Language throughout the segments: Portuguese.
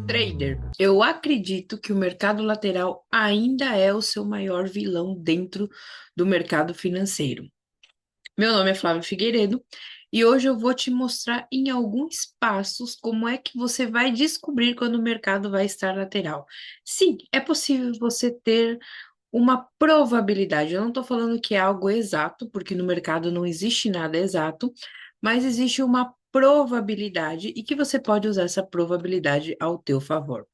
Trader, eu acredito que o mercado lateral ainda é o seu maior vilão dentro do mercado financeiro. Meu nome é Flávio Figueiredo e hoje eu vou te mostrar em alguns passos como é que você vai descobrir quando o mercado vai estar lateral. Sim, é possível você ter uma probabilidade. Eu não estou falando que é algo exato, porque no mercado não existe nada exato, mas existe uma probabilidade e que você pode usar essa probabilidade ao teu favor.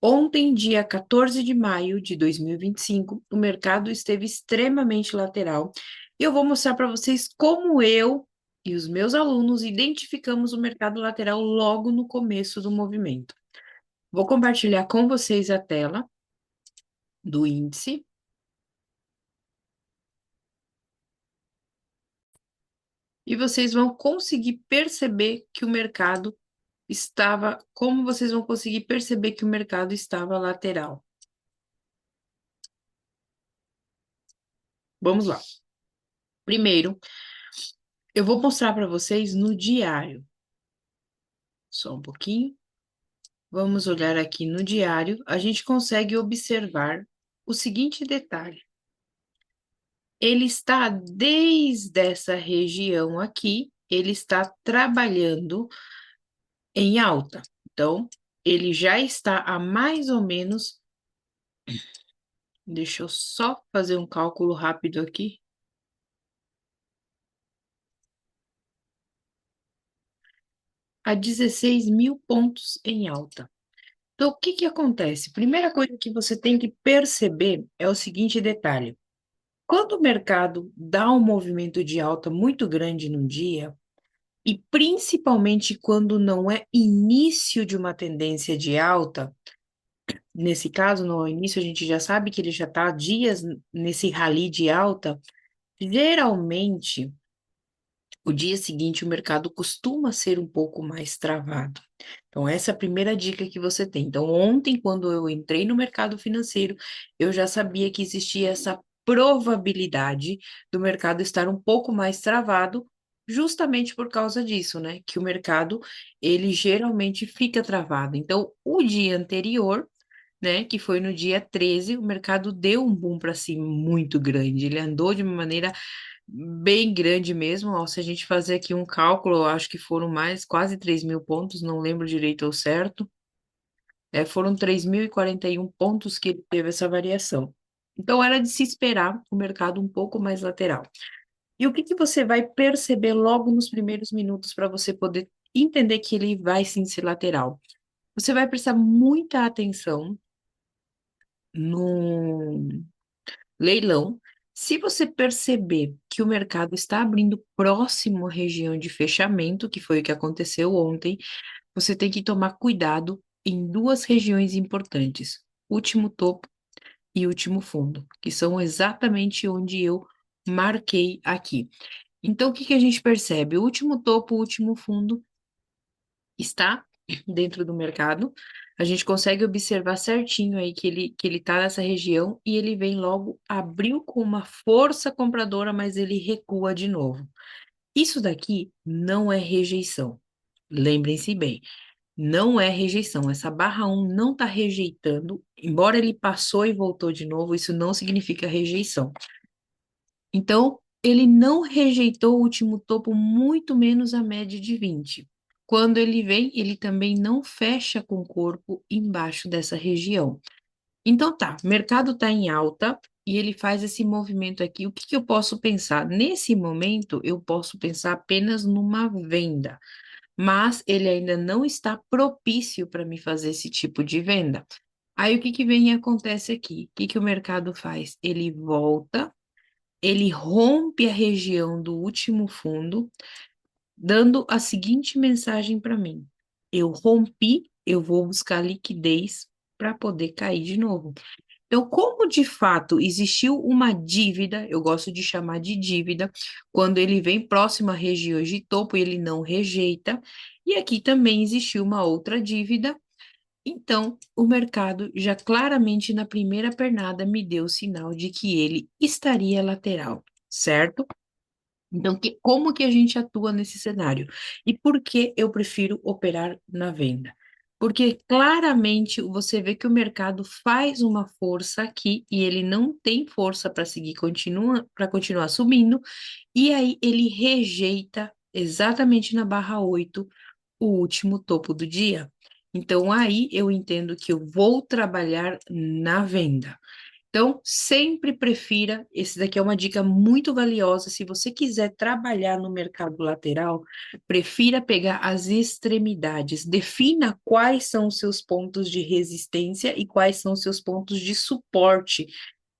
Ontem, dia 14 de maio de 2025, o mercado esteve extremamente lateral e eu vou mostrar para vocês como eu e os meus alunos identificamos o mercado lateral logo no começo do movimento. Vou compartilhar com vocês a tela do índice e vocês vão conseguir perceber que o mercado estava, como vocês vão conseguir perceber que o mercado estava lateral. Vamos lá. Primeiro, eu vou mostrar para vocês no diário. Só um pouquinho. Vamos olhar aqui no diário. A gente consegue observar o seguinte detalhe. Ele está desde essa região aqui, ele está trabalhando em alta. Então, ele já está a mais ou menos. Deixa eu só fazer um cálculo rápido aqui. A 16 mil pontos em alta. Então, o que que acontece? Primeira coisa que você tem que perceber é o seguinte detalhe. Quando o mercado dá um movimento de alta muito grande num dia, e principalmente quando não é início de uma tendência de alta, nesse caso, no início a gente já sabe que ele já está há dias nesse rally de alta, geralmente o dia seguinte o mercado costuma ser um pouco mais travado. Então, essa é a primeira dica que você tem. Então, ontem, quando eu entrei no mercado financeiro, eu já sabia que existia essa probabilidade do mercado estar um pouco mais travado, justamente por causa disso, né? Que o mercado, ele geralmente fica travado. Então, o dia anterior, né, que foi no dia 13, o mercado deu um boom para cima muito grande. Ele andou de uma maneira bem grande mesmo. Ó, se a gente fazer aqui um cálculo, eu acho que foram mais quase 3 mil pontos, não lembro direito ao certo. Foram 3.041 pontos que ele teve essa variação. Então, era de se esperar o mercado um pouco mais lateral. E o que que você vai perceber logo nos primeiros minutos para você poder entender que ele vai sim ser lateral? Você vai prestar muita atenção no leilão. Se você perceber que o mercado está abrindo próximo à região de fechamento, que foi o que aconteceu ontem, você tem que tomar cuidado em duas regiões importantes: último topo e último fundo, que são exatamente onde eu marquei aqui. Então, o que que a gente percebe? O último topo, o último fundo está dentro do mercado. A gente consegue observar certinho aí que ele está nessa região e ele vem logo, abriu com uma força compradora, mas ele recua de novo. Isso daqui não é rejeição. Lembrem-se bem, não é rejeição. Essa barra um não está rejeitando, embora ele passou e voltou de novo, isso não significa rejeição. Então, ele não rejeitou o último topo, muito menos a média de 20. Quando ele vem, ele também não fecha com o corpo embaixo dessa região. Então tá, o mercado está em alta e ele faz esse movimento aqui. O que que eu posso pensar? Nesse momento, eu posso pensar apenas numa venda, mas ele ainda não está propício para me fazer esse tipo de venda. Aí o que que vem e acontece aqui? O que que o mercado faz? Ele volta, ele rompe a região do último fundo, dando a seguinte mensagem para mim: eu rompi, eu vou buscar liquidez para poder cair de novo. Então, como de fato existiu uma dívida, eu gosto de chamar de dívida, quando ele vem próximo à região de topo e ele não rejeita, e aqui também existiu uma outra dívida, então o mercado já claramente na primeira pernada me deu o sinal de que ele estaria lateral, certo? Então, como que a gente atua nesse cenário? E por que eu prefiro operar na venda? porque claramente você vê que o mercado faz uma força aqui e ele não tem força para seguir, para continuar subindo, e aí ele rejeita exatamente na barra 8 o último topo do dia. Então aí eu entendo que eu vou trabalhar na venda. Então, sempre prefira, esse daqui é uma dica muito valiosa, se você quiser trabalhar no mercado lateral, prefira pegar as extremidades, defina quais são os seus pontos de resistência e quais são os seus pontos de suporte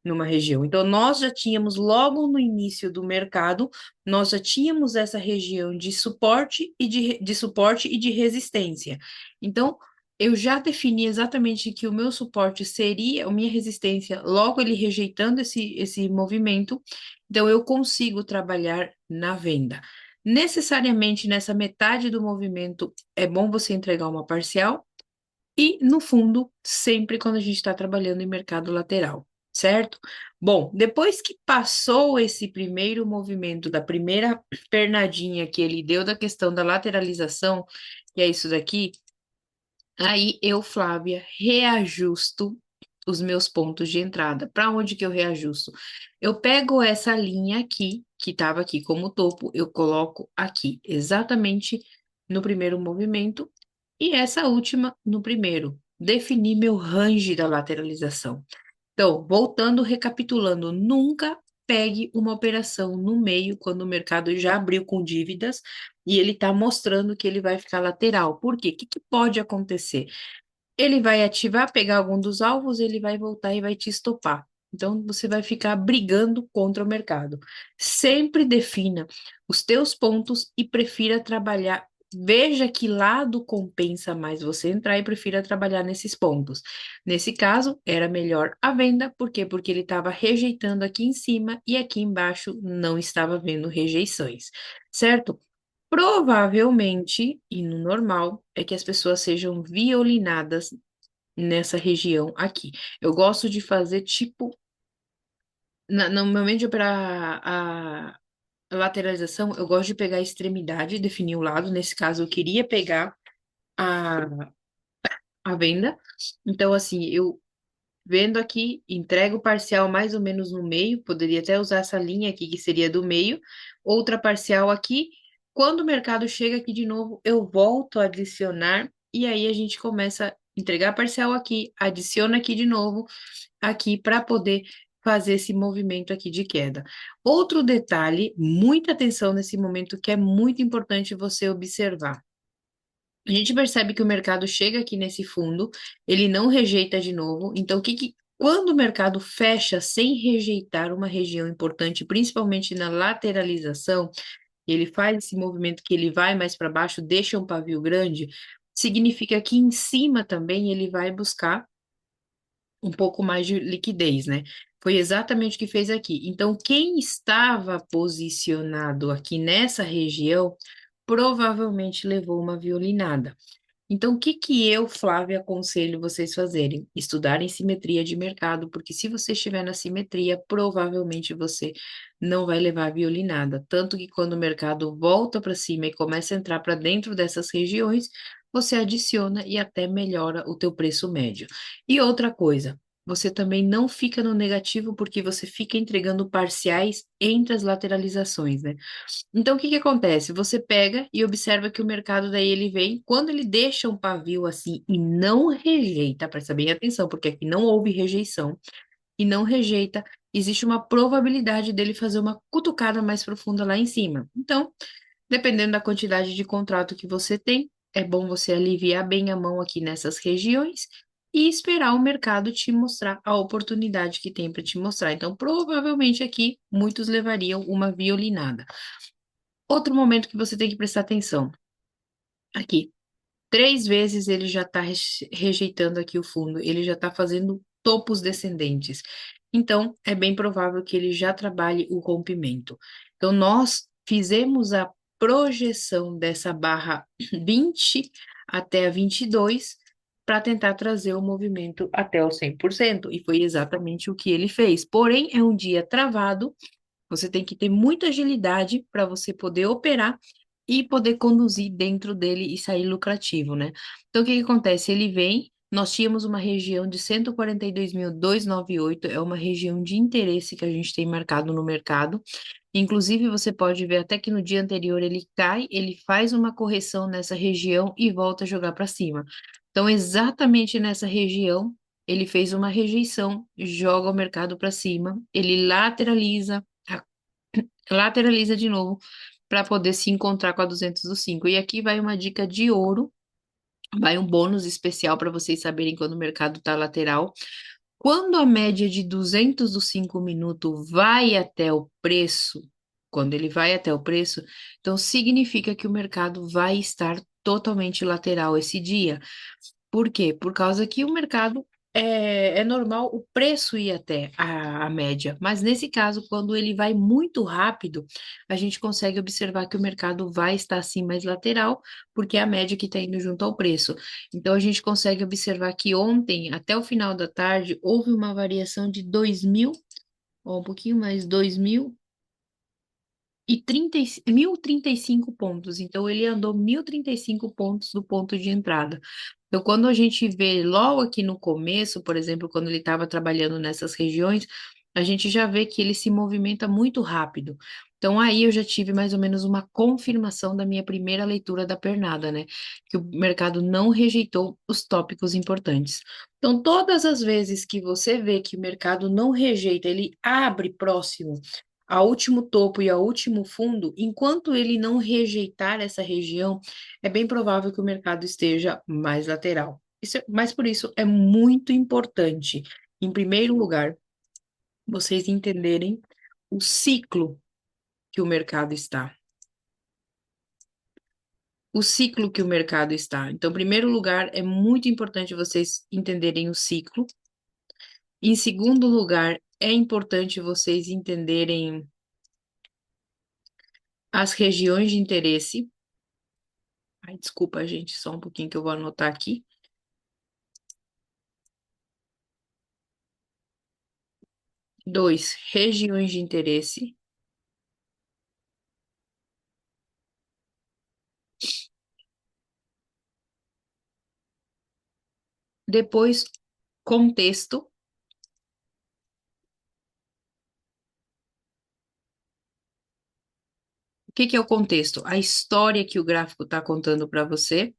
numa região. Então, nós já tínhamos, logo no início do mercado, nós já tínhamos essa região de suporte e de resistência. Então, eu já defini exatamente que o meu suporte seria a minha resistência, logo ele rejeitando esse movimento, então eu consigo trabalhar na venda. Necessariamente nessa metade do movimento é bom você entregar uma parcial, e, no fundo, sempre quando a gente está trabalhando em mercado lateral, certo? Bom, depois que passou esse primeiro movimento da primeira pernadinha que ele deu da questão da lateralização, que é isso daqui, aí eu, Flávia, reajusto os meus pontos de entrada. Para onde que eu reajusto? Eu pego essa linha aqui, que estava aqui como topo, eu coloco aqui, exatamente no primeiro movimento, e essa última no primeiro. Definir meu range da lateralização. Então, voltando, recapitulando, nunca pegue uma operação no meio quando o mercado já abriu com dívidas e ele está mostrando que ele vai ficar lateral. Por quê? O que que pode acontecer? Ele vai ativar, pegar algum dos alvos, ele vai voltar e vai te estopar. Então, você vai ficar brigando contra o mercado. Sempre defina os teus pontos e prefira trabalhar. Veja que lado compensa mais você entrar e prefira trabalhar nesses pontos. Nesse caso, era melhor a venda, por quê? Porque ele estava rejeitando aqui em cima e aqui embaixo não estava vendo rejeições, certo? Provavelmente, e no normal, é que as pessoas sejam violinadas nessa região aqui. Eu gosto de fazer tipo, no momento de operar a lateralização, eu gosto de pegar a extremidade, definir o lado. Nesse caso, eu queria pegar a, a venda. Então, assim, eu vendo aqui, entrego o parcial mais ou menos no meio, poderia até usar essa linha aqui, que seria do meio, outra parcial aqui. Quando o mercado chega aqui de novo, eu volto a adicionar, e aí a gente começa a entregar a parcial aqui, adiciona aqui de novo, aqui, para poder fazer esse movimento aqui de queda. Outro detalhe, muita atenção nesse momento, que é muito importante você observar. A gente percebe que o mercado chega aqui nesse fundo, ele não rejeita de novo. Então, quando o mercado fecha sem rejeitar uma região importante, principalmente na lateralização, ele faz esse movimento que ele vai mais para baixo, deixa um pavio grande, significa que em cima também ele vai buscar um pouco mais de liquidez, né? Foi exatamente o que fez aqui. Então, quem estava posicionado aqui nessa região provavelmente levou uma violinada. Então, o que que eu, Flávia, aconselho vocês fazerem? Estudarem simetria de mercado, porque se você estiver na simetria, provavelmente você não vai levar violinada. Tanto que quando o mercado volta para cima e começa a entrar para dentro dessas regiões, você adiciona e até melhora o teu preço médio. E outra coisa, você também não fica no negativo porque você fica entregando parciais entre as lateralizações, né? Então, o que que acontece? Você pega e observa que o mercado daí ele vem, quando ele deixa um pavio assim e não rejeita, presta bem atenção, porque aqui não houve rejeição e não rejeita, existe uma probabilidade dele fazer uma cutucada mais profunda lá em cima. Então, dependendo da quantidade de contrato que você tem, é bom você aliviar bem a mão aqui nessas regiões e esperar o mercado te mostrar a oportunidade que tem para te mostrar. Então, provavelmente aqui muitos levariam uma violinada. Outro momento que você tem que prestar atenção. Aqui, 3 vezes ele já está rejeitando aqui o fundo, ele já está fazendo topos descendentes. Então, é bem provável que ele já trabalhe o rompimento. Então, nós fizemos a projeção dessa barra 20 até a 22 para tentar trazer o movimento até o 100%, e foi exatamente o que ele fez. Porém, é um dia travado, você tem que ter muita agilidade para você poder operar e poder conduzir dentro dele e sair lucrativo, né? Então, o que que acontece? Ele vem, nós tínhamos uma região de 142.298, é uma região de interesse que a gente tem marcado no mercado. Inclusive, você pode ver até que no dia anterior ele cai, ele faz uma correção nessa região e volta a jogar para cima. Então, exatamente nessa região, ele fez uma rejeição, joga o mercado para cima, ele lateraliza de novo para poder se encontrar com a 205. E aqui vai uma dica de ouro, vai um bônus especial para vocês saberem quando o mercado está lateral. Quando a média de 200 dos 5 minutos vai até o preço, quando ele vai até o preço, então significa que o mercado vai estar totalmente lateral esse dia. Por quê? Por causa que o mercado é normal o preço ir até a média, mas nesse caso, quando ele vai muito rápido, a gente consegue observar que o mercado vai estar assim mais lateral, porque é a média que está indo junto ao preço. Então, a gente consegue observar que ontem, até o final da tarde, houve uma variação de 2.000, ou um pouquinho mais, 1.035 pontos. Então, ele andou 1.035 pontos do ponto de entrada. Então, quando a gente vê logo aqui no começo, por exemplo, quando ele estava trabalhando nessas regiões, a gente já vê que ele se movimenta muito rápido. Então, aí eu já tive mais ou menos uma confirmação da minha primeira leitura da pernada, né? Que o mercado não rejeitou os tópicos importantes. Então, todas as vezes que você vê que o mercado não rejeita, ele abre próximo ao último topo e ao último fundo, enquanto ele não rejeitar essa região, é bem provável que o mercado esteja mais lateral. Mas por isso é muito importante, em primeiro lugar, vocês entenderem o ciclo que o mercado está. O ciclo que o mercado está. Então, em primeiro lugar, é muito importante vocês entenderem o ciclo. Em segundo lugar, é importante vocês entenderem as regiões de interesse. Ai, desculpa, gente, só um pouquinho que eu vou anotar aqui. Dois, regiões de interesse. Depois, contexto. O que que é o contexto? A história que o gráfico está contando para você.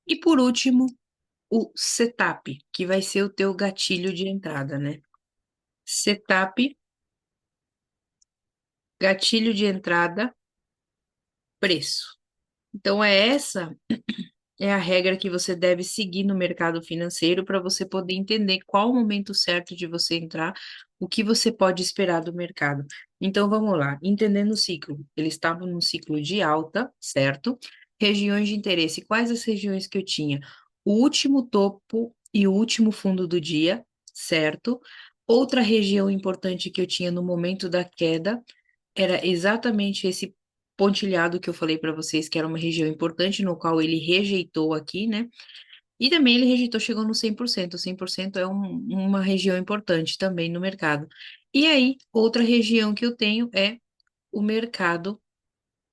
E por último, o setup, que vai ser o teu gatilho de entrada, né? Setup, gatilho de entrada, preço. Então, essa é a regra que você deve seguir no mercado financeiro para você poder entender qual o momento certo de você entrar, o que você pode esperar do mercado. Então vamos lá, entendendo o ciclo. Ele estava num ciclo de alta, certo? Regiões de interesse. Quais as regiões que eu tinha? O último topo e o último fundo do dia, certo? Outra região importante que eu tinha no momento da queda era exatamente esse pontilhado que eu falei para vocês, que era uma região importante, no qual ele rejeitou aqui, né? E também ele rejeitou, chegou no 100%. 100% é uma região importante também no mercado. E aí, outra região que eu tenho é o mercado,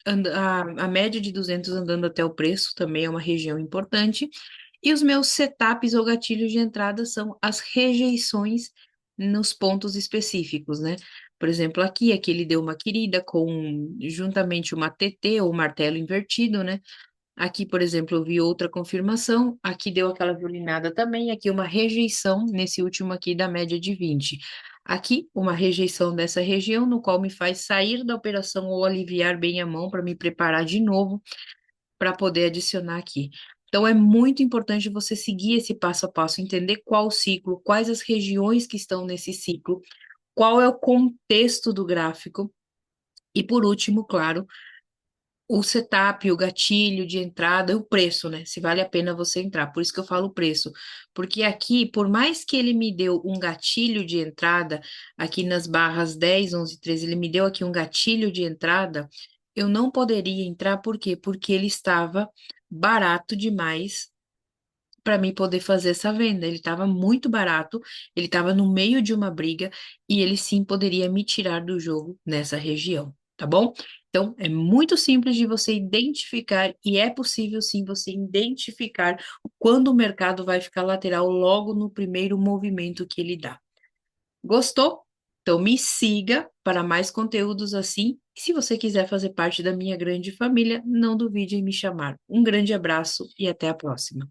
a média de 200 andando até o preço, também é uma região importante. E os meus setups ou gatilhos de entrada são as rejeições nos pontos específicos, né? Por exemplo, aqui ele deu uma querida com juntamente uma TT ou martelo invertido, né? Aqui, por exemplo, eu vi outra confirmação, aqui deu aquela violinada também, aqui uma rejeição nesse último aqui da média de 20. Aqui, uma rejeição dessa região, no qual me faz sair da operação ou aliviar bem a mão para me preparar de novo para poder adicionar aqui. Então, é muito importante você seguir esse passo a passo, entender qual o ciclo, quais as regiões que estão nesse ciclo, qual é o contexto do gráfico, e por último, claro, o setup, o gatilho de entrada, o preço, né? Se vale a pena você entrar. Por isso que eu falo preço. Porque aqui, por mais que ele me deu um gatilho de entrada, aqui nas barras 10, 11, 13, ele me deu aqui um gatilho de entrada, eu não poderia entrar, por quê? Porque ele estava barato demais para mim poder fazer essa venda. Ele estava muito barato, ele estava no meio de uma briga e ele sim poderia me tirar do jogo nessa região, tá bom? Então, é muito simples de você identificar e é possível sim você identificar quando o mercado vai ficar lateral logo no primeiro movimento que ele dá. Gostou? Então me siga para mais conteúdos assim. E se você quiser fazer parte da minha grande família, não duvide em me chamar. Um grande abraço e até a próxima.